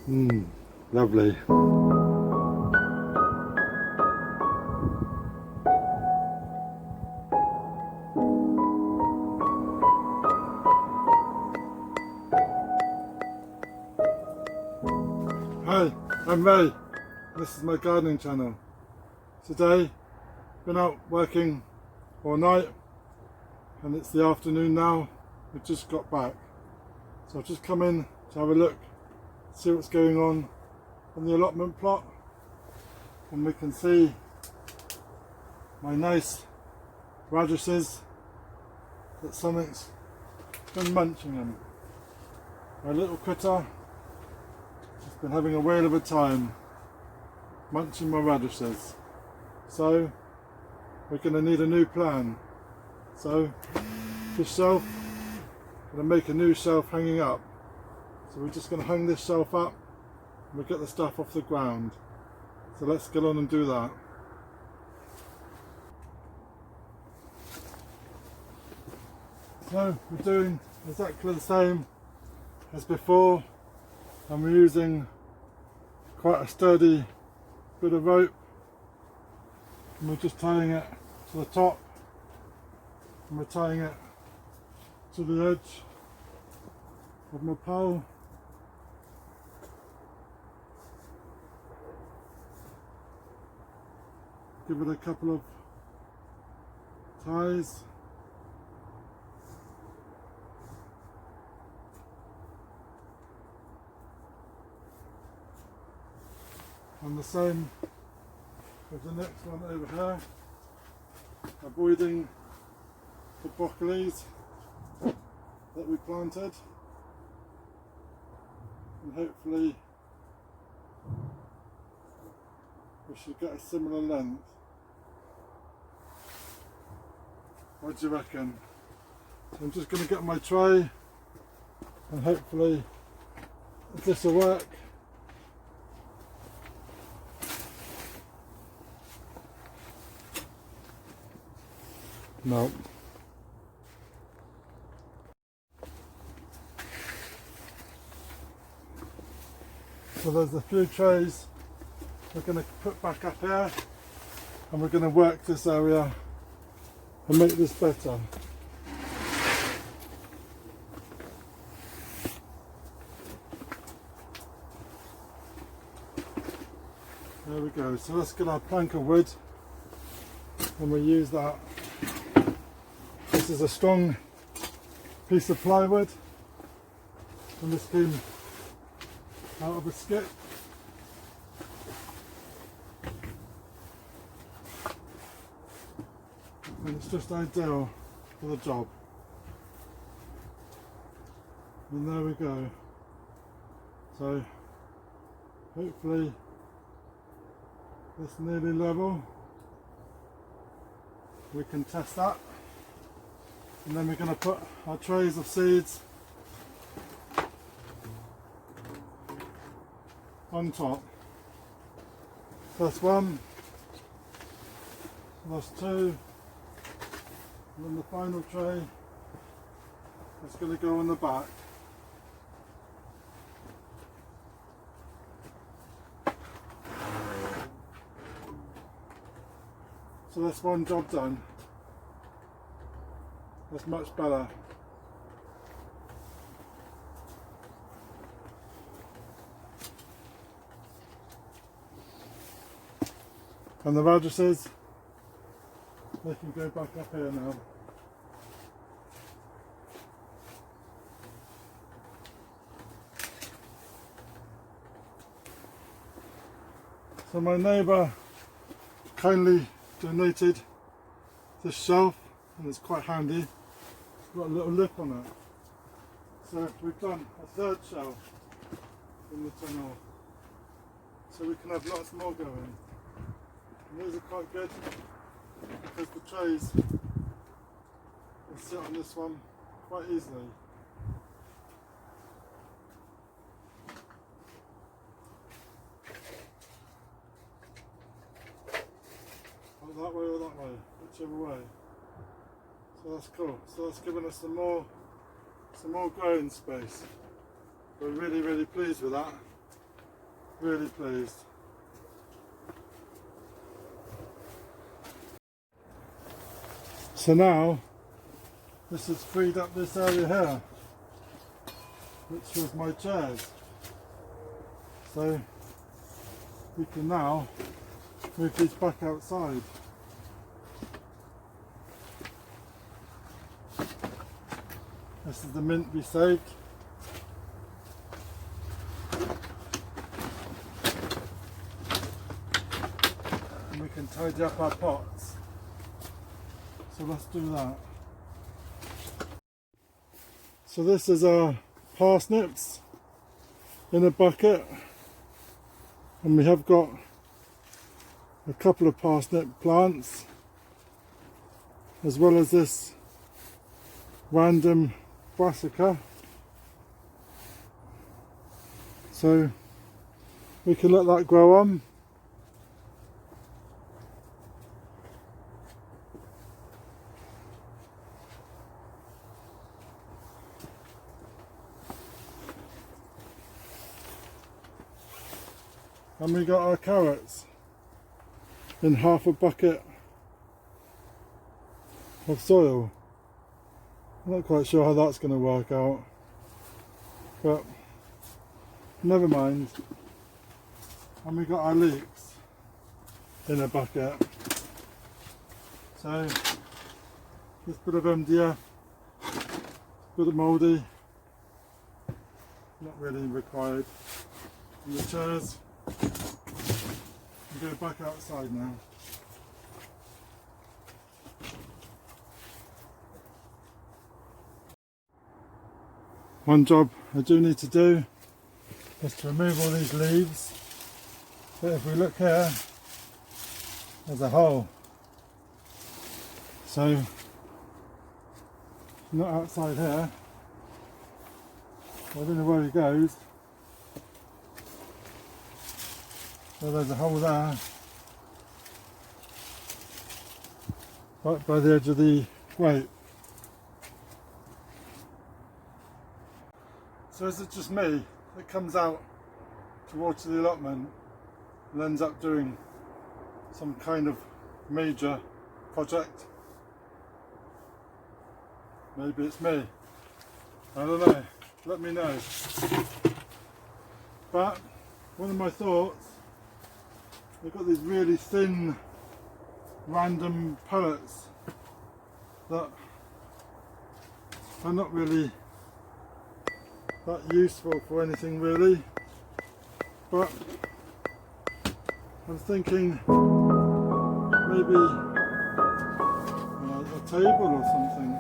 Lovely. Hi, I'm Ray. This is my gardening channel. Today, been out working all night and it's the afternoon now. We just got back. So I've just come in to have a look, see what's going on the allotment plot, and we can see my nice radishes that something's been munching them. My little critter has been having a whale of a time munching my radishes. So we're going to need a new plan. So this shelf, I'm going to make a new shelf hanging up. So we're just going to hang this shelf up and we'll get the stuff off the ground. So let's get on and do that. So we're doing exactly the same as before, and we're using quite a sturdy bit of rope, and we're just tying it to the top, and we're tying it to the edge of my pole. Give it a couple of ties. And the same with the next one over here, avoiding the broccolis that we planted, and hopefully we should get a similar length. What do you reckon? So I'm just going to get my tray and hopefully this will work. No. So there's a few trays we're going to put back up here, and we're going to work this area and make this better. There we go. So let's get our plank of wood and we'll use that. This is a strong piece of plywood, and this came out of a skip. And it's just ideal for the job. And there we go. So hopefully it's nearly level. We can test that. And then we're going to put our trays of seeds on top. That's one, that's two, and then the final tray is going to go on the back. So that's one job done. That's much better. And the radishes, they can go back up here now. So my neighbour kindly donated this shelf, and it's quite handy. It's got a little lip on it. So we've done a third shelf in the tunnel, so we can have lots more going. And these are quite good because the trays will sit on this one quite easily. That way or that way, whichever way. So that's cool. So that's given us some more growing space. We're really pleased with that. Really pleased. So now this has freed up this area here, which was my chairs. So we can now move these back outside. This is the mint we saved. And we can tidy up our pots. So let's do that. So this is our parsnips in a bucket. And we have got a couple of parsnip plants, as well as this random brassica. So we can let that grow on. And we got our carrots in half a bucket of soil. I'm not quite sure how that's going to work out, but never mind. And we got our leeks in a bucket. So this bit of MDF, bit of mouldy, not really required. And the chairs. I'm going back outside now. One job I do need to do is to remove all these leaves. But if we look here, there's a hole. So, not outside here. I don't know where he goes. So there's a hole there, right by the edge of the grate. So is it just me that comes out to water the allotment and ends up doing some kind of major project? Maybe it's me. I don't know. Let me know. But one of my thoughts, I've got these really thin random pellets that are not really that useful for anything really, but I'm thinking maybe a table or something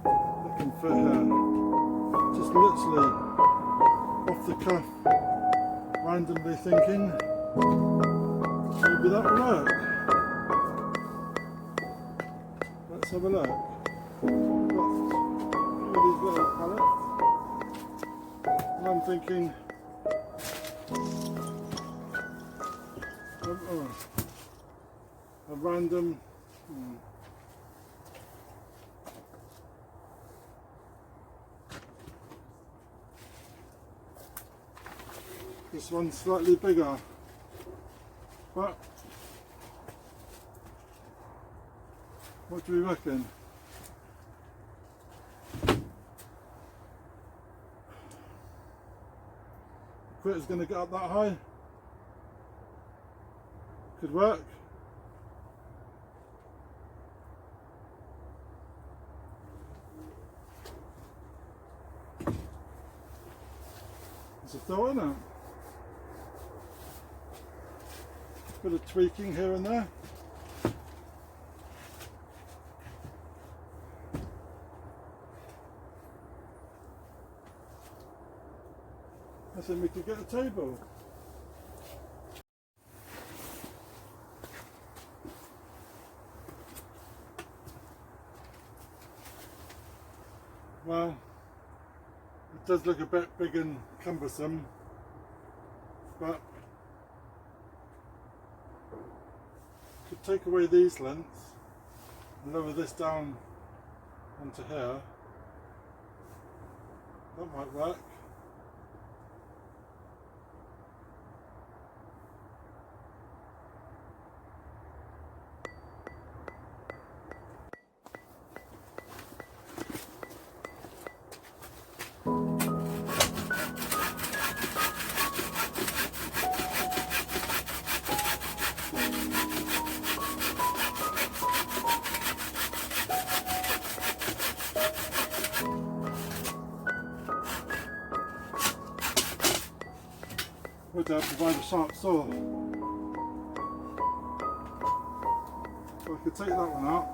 that can fit here, just literally off the cuff, randomly thinking maybe that will work. Let's have a look. We've got all these little pallets. And I'm thinking a random this one's slightly bigger, but what do we reckon? Critter's going to get up that high? Could work. There's a throw in it. Bit of tweaking here and there. I think we could get a table. Well, it does look a bit big and cumbersome, but could take away these lengths and lower this down onto here. That might work. would provide a sharp saw. So I could take that one out.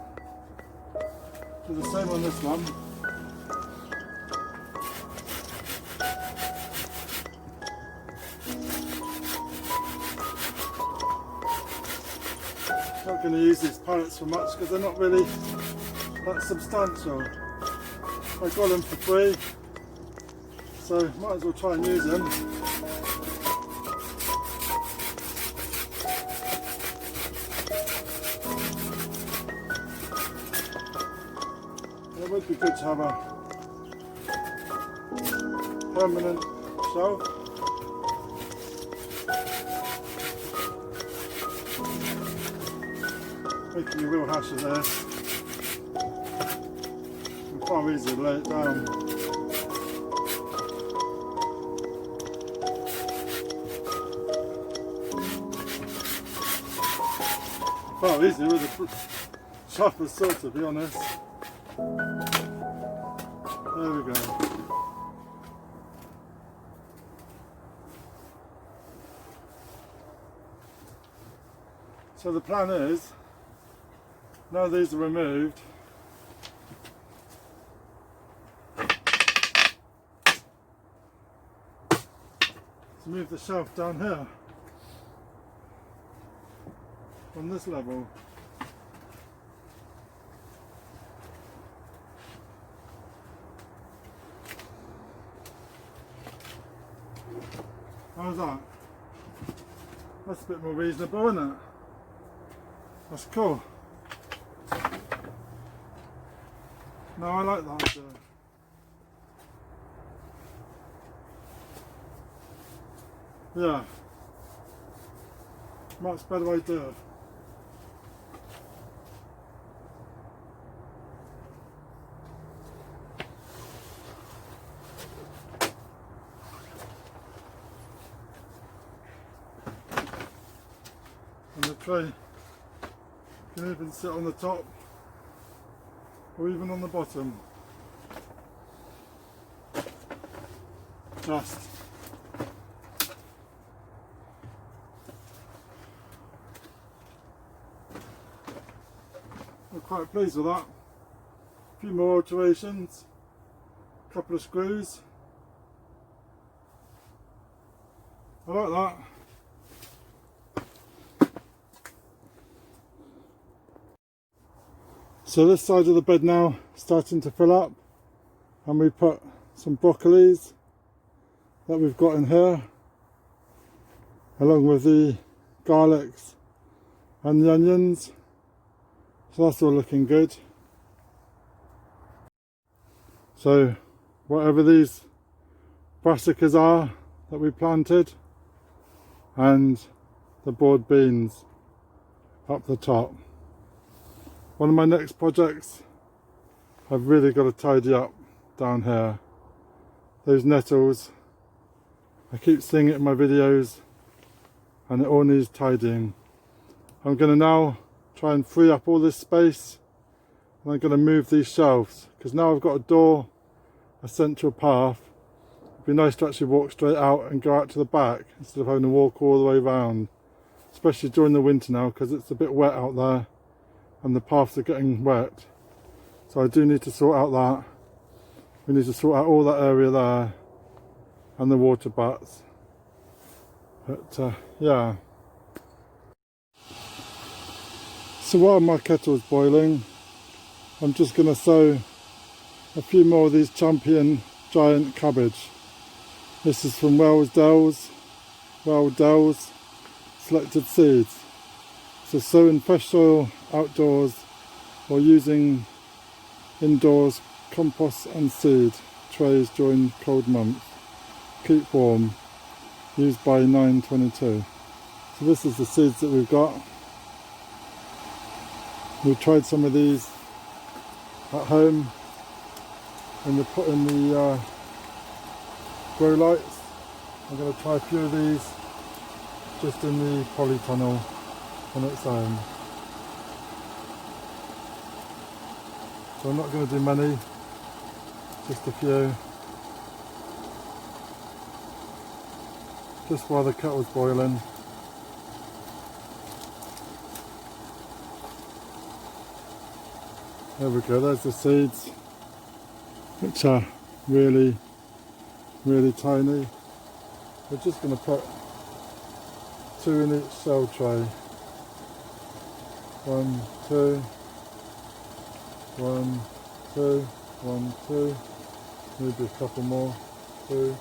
Do the same on this one. Not going to use these pallets for much because they're not really that substantial. I got them for free, so might as well try and use them. It would be good to have a permanent shelf. Making a real hash of this. It's far easier to lay it down. Far easier with a sharper saw, to be honest. There we go. So the plan is, now these are removed, to move the shelf down here, on this level. How's that? That's a bit more reasonable, isn't it? That's cool. No, I like that idea. Yeah. Much better idea. And the tray can even sit on the top or even on the bottom. Just. I'm quite pleased with that. A few more alterations, a couple of screws. I like that. So this side of the bed now starting to fill up, and we put some broccolis that we've got in here, along with the garlics and the onions. So that's all looking good. So whatever these brassicas are that we planted, and the broad beans up the top. One of my next projects, I've really got to tidy up down here. Those nettles, I keep seeing it in my videos and it all needs tidying. I'm going to now try and free up all this space, and I'm going to move these shelves, because now I've got a door, a central path. It'd be nice to actually walk straight out and go out to the back instead of having to walk all the way around, especially during the winter now, because it's a bit wet out there and the paths are getting wet. So I do need to sort out that. We need to sort out all that area there and the water butts. But yeah. So while my kettle's boiling, I'm just going to sow a few more of these champion giant cabbage. This is from Wells Dells Selected Seeds. So sow in fresh soil outdoors or using indoors compost and seed trays during cold months. Keep warm. Used by 922. So this is the seeds that we've got. We tried some of these at home in the grow lights. I'm going to try a few of these just in the polytunnel on its own. So I'm not going to do many, just a few. just while the kettle's boiling. There we go, there's the seeds, which are really, really tiny. We're just going to put 2 in each shell tray. 1, 2, 1, 2, 1, 2, maybe a couple more, 2.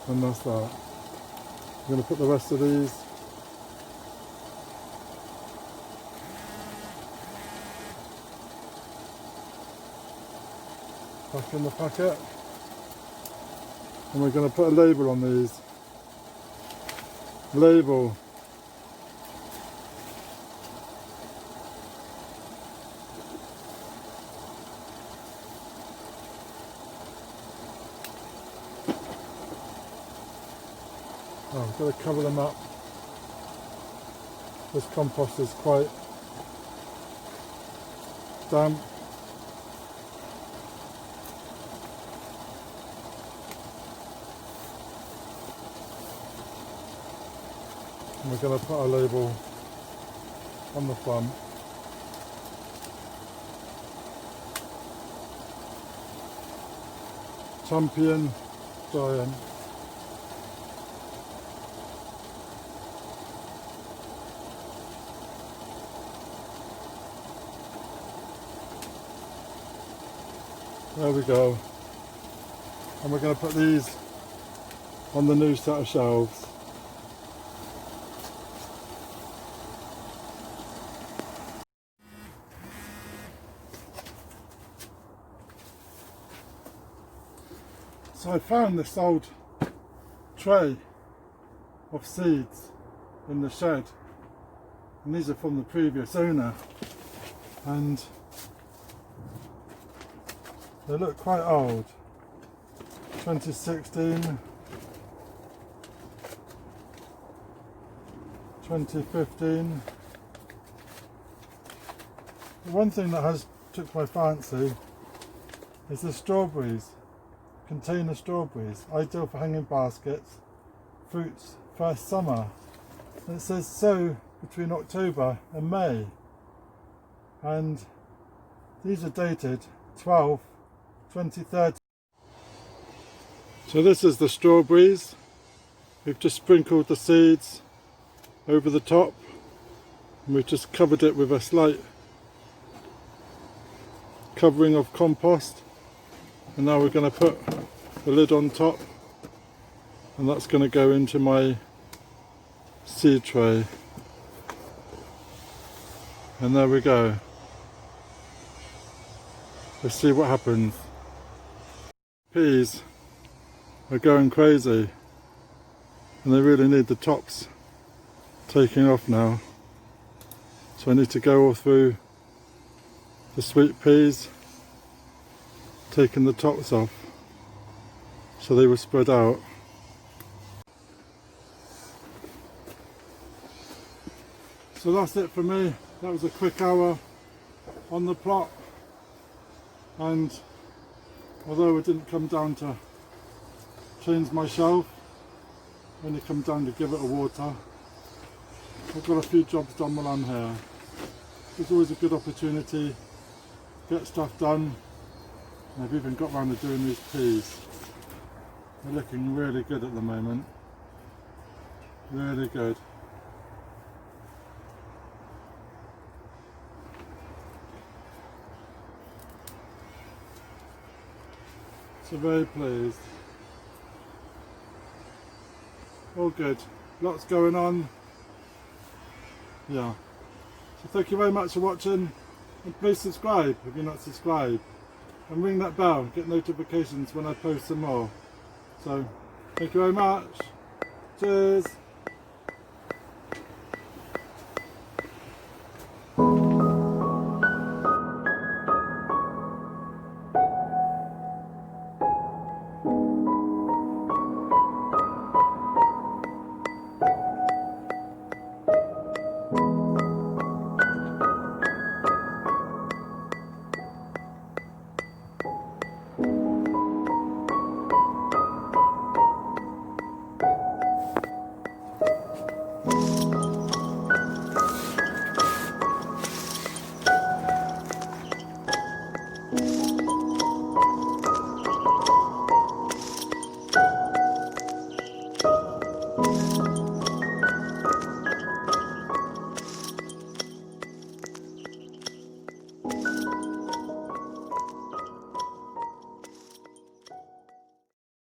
And that's that. I'm going to put the rest of these back in the packet, and we're going to put a label on these. Label. Oh, I've got to cover them up. This compost is quite damp. And we're going to put a label on the front. Champion Giant. There we go. And we're going to put these on the new set of shelves. So I found this old tray of seeds in the shed, and these are from the previous owner, and they look quite old. 2016, 2015. The one thing that has took my fancy is the strawberries. Container strawberries, ideal for hanging baskets, fruits first summer. And it says sow between October and May, and these are dated 12/2013. So this is the strawberries. We've just sprinkled the seeds over the top, and we've just covered it with a slight covering of compost. And now we're going to put the lid on top, and that's going to go into my seed tray. And there we go. Let's see what happens. Peas are going crazy, and they really need the tops taking off now. So I need to go all through the sweet peas, taking the tops off so they will spread out. So that's it for me. That was a quick hour on the plot, and although it didn't come down to change my shelf, only come down to give it a water, I've got a few jobs done while I'm here. It's always a good opportunity to get stuff done. And I've even got round to doing these peas. They're looking really good at the moment. Really good. So very pleased. All good. Lots going on. Yeah. So thank you very much for watching, and please subscribe if you're not subscribed. And ring that bell, get notifications when I post some more. So, thank you very much. Cheers.